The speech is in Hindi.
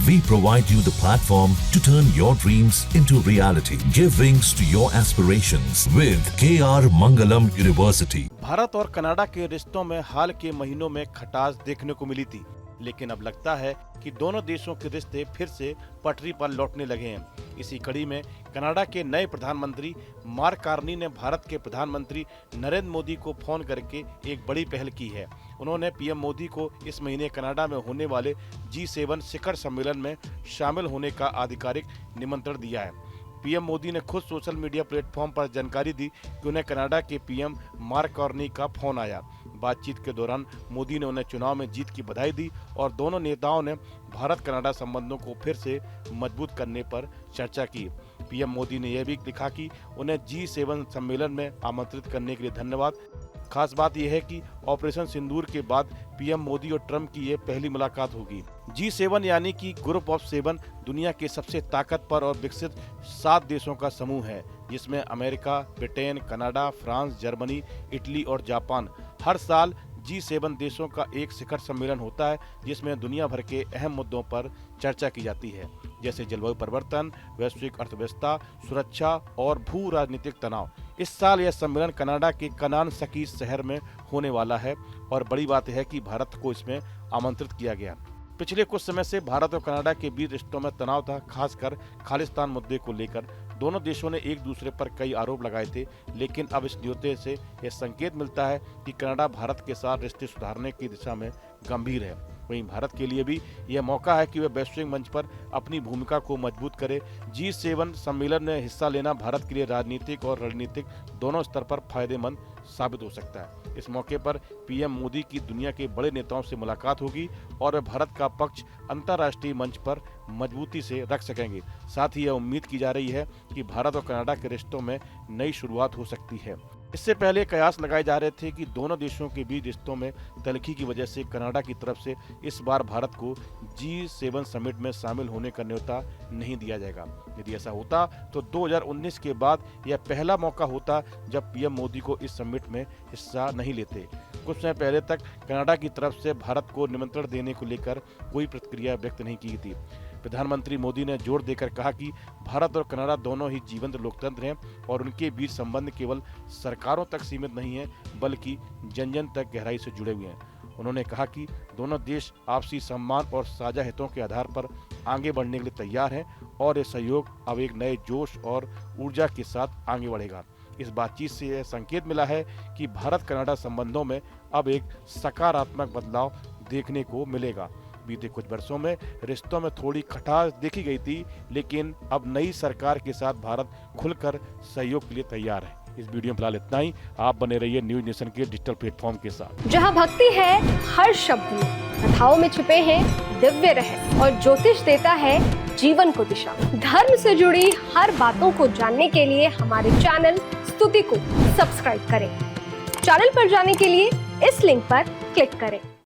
We provide you the platform to turn your dreams into reality. Give wings to your aspirations with KR Mangalam University. Bharat और कनाडा के रिश्तों में हाल के महीनों में खटास देखने को मिली थी, लेकिन अब लगता है कि दोनों देशों के रिश्ते फिर से पटरी पर लौटने लगे हैं। इसी कड़ी में कनाडा के नए प्रधानमंत्री मार्क कार्नी ने भारत के प्रधानमंत्री नरेंद्र मोदी को फोन करके एक बड़ी पहल की है। उन्होंने पीएम मोदी को इस महीने कनाडा में होने वाले G7 शिखर सम्मेलन में शामिल होने का आधिकारिक निमंत्रण दिया है। पीएम मोदी ने खुद सोशल मीडिया प्लेटफॉर्म पर जानकारी दी कि उन्हें कनाडा के पीएम मार्क कार्नी का फोन आया। बातचीत के दौरान मोदी ने उन्हें चुनाव में जीत की बधाई दी और दोनों नेताओं ने भारत कनाडा संबंधों को फिर से मजबूत करने पर चर्चा की। पीएम मोदी ने यह भी लिखा कि उन्हें G7 सम्मेलन में आमंत्रित करने के लिए धन्यवाद। खास बात यह है कि ऑपरेशन सिंदूर के बाद पीएम मोदी और ट्रंप की यह पहली मुलाकात होगी। G7 यानी कि ग्रुप ऑफ 7 दुनिया के सबसे ताकतवर और विकसित 7 देशों का समूह है, जिसमें America, Britain, Canada, France, Germany, Italy और जापान। हर साल G7 देशों का एक शिखर सम्मेलन होता है, जिसमें दुनिया भर के अहम मुद्दों पर चर्चा की जाती है, जैसे जलवायु परिवर्तन, वैश्विक अर्थव्यवस्था, सुरक्षा और भू राजनीतिक तनाव। इस साल यह सम्मेलन कनाडा के कनानसकी शहर में होने वाला है और बड़ी बात है कि भारत को इसमें आमंत्रित किया गया। पिछले कुछ समय से भारत और कनाडा के बीच रिश्तों में तनाव था, खासकर खालिस्तान मुद्दे को लेकर। दोनों देशों ने एक दूसरे पर कई आरोप लगाए थे, लेकिन अब इस न्योते से यह संकेत मिलता है कि कनाडा भारत के साथ रिश्ते सुधारने की दिशा में गंभीर है। वहीं भारत के लिए भी यह मौका है कि वह वैश्विक मंच पर अपनी भूमिका को मजबूत करे। G7 सम्मेलन में हिस्सा लेना भारत के लिए राजनीतिक और रणनीतिक दोनों स्तर पर फायदेमंद साबित हो सकता है। इस मौके पर पीएम मोदी की दुनिया के बड़े नेताओं से मुलाकात होगी और वे भारत का पक्ष अंतर्राष्ट्रीय मंच पर मजबूती से रख सकेंगे। साथ ही यह उम्मीद की जा रही है कि भारत और कनाडा के रिश्तों में नई शुरुआत हो सकती है। इससे पहले कयास लगाए जा रहे थे कि दोनों देशों के बीच रिश्तों में तल्खी की वजह से कनाडा की तरफ से इस बार भारत को G7 समिट में शामिल होने का न्योता नहीं दिया जाएगा। यदि ऐसा होता तो 2019 के बाद यह पहला मौका होता जब पीएम मोदी को इस समिट में हिस्सा नहीं लेते। कुछ समय पहले तक कनाडा की तरफ से भारत को निमंत्रण देने को लेकर कोई प्रतिक्रिया व्यक्त नहीं की थी। प्रधानमंत्री मोदी ने जोर देकर कहा कि भारत और कनाडा दोनों ही जीवंत लोकतंत्र हैं और उनके बीच संबंध केवल सरकारों तक सीमित नहीं है, बल्कि जन जन तक गहराई से जुड़े हुए हैं। उन्होंने कहा कि दोनों देश आपसी सम्मान और साझा हितों के आधार पर आगे बढ़ने के लिए तैयार हैं और ये सहयोग अब एक नए जोश और ऊर्जा के साथ आगे बढ़ेगा। इस बातचीत से यह संकेत मिला है कि भारत कनाडा संबंधों में अब एक सकारात्मक बदलाव देखने को मिलेगा। बीते कुछ वर्षों में रिश्तों में थोड़ी खटास देखी गई थी, लेकिन अब नई सरकार के साथ भारत खुलकर सहयोग के लिए तैयार है। इस वीडियो में फिलहाल इतना ही। आप बने रहिए न्यूज नेशन के डिजिटल प्लेटफॉर्म के साथ, जहां भक्ति है हर शब्द में, कथाओं में छिपे हैं दिव्य रहस्य और ज्योतिष देता है जीवन को दिशा। धर्म से जुड़ी हर बातों को जानने के लिए हमारे चैनल स्तुति को सब्सक्राइब करें। चैनल पर जाने के लिए इस लिंक पर क्लिक करें।